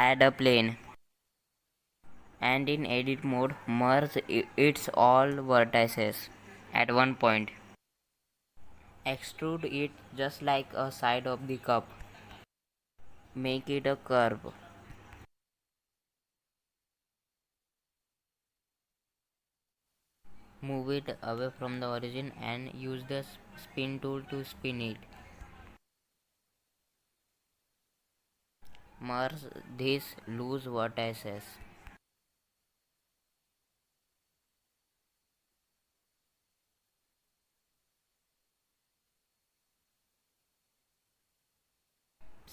add a plane, and in edit mode merge its all vertices at one point. Extrude it just like a side of the cup. Make it a curve. Move it away from the origin and use the spin tool to spin it. Merge these loose vertices.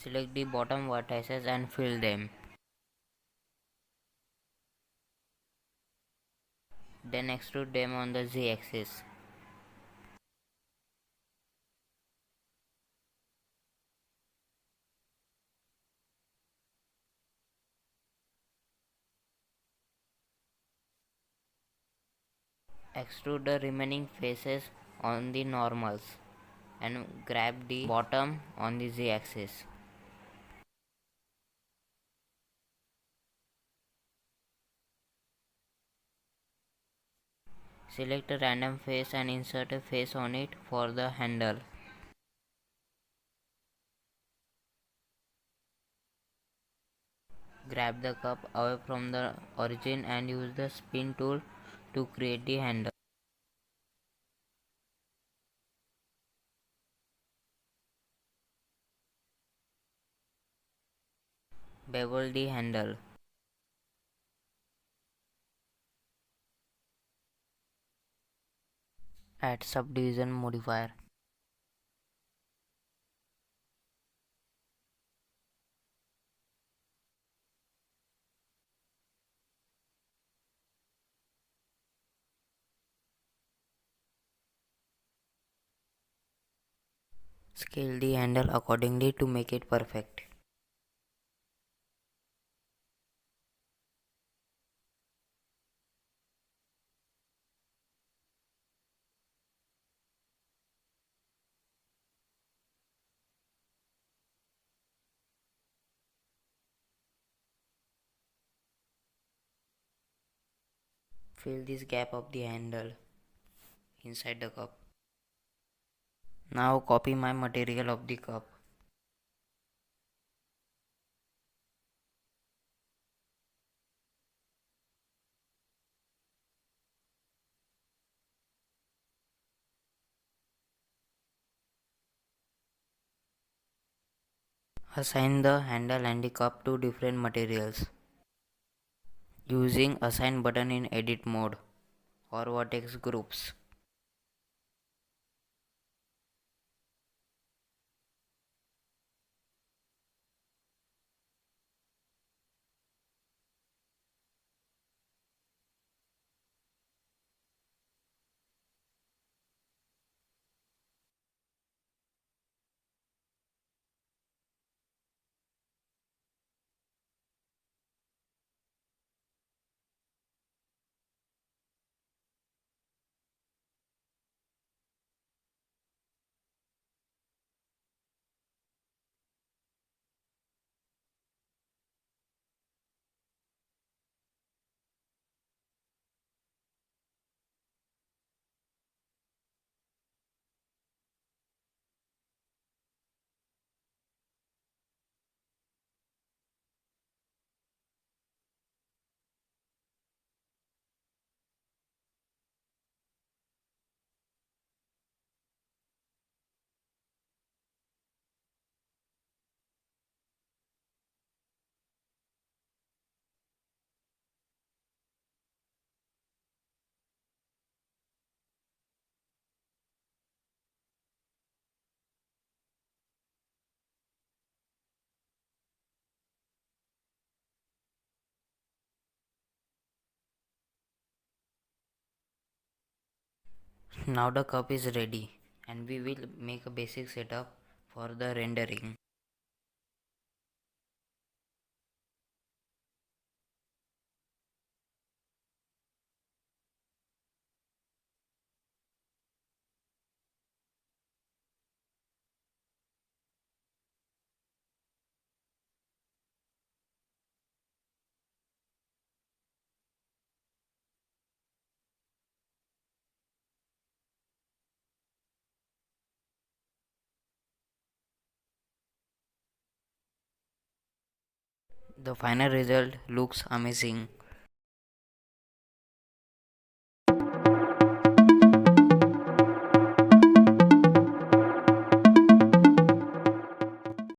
Select the bottom vertices and fill them. Then extrude them on the z-axis. Extrude the remaining faces on the normals and grab the bottom on the z-axis. Select a random face and insert a face on it for the handle. Grab the cup away from the origin and use the spin tool to create the handle. Bevel the handle. Add subdivision modifier. Scale the handle accordingly to make it perfect. Fill this gap of the handle inside the cup. Now copy my material of the cup. Assign the handle and the cup to different materials using assign button in edit mode or vertex groups. Now the cup is ready and we will make a basic setup for the rendering. The final result looks amazing.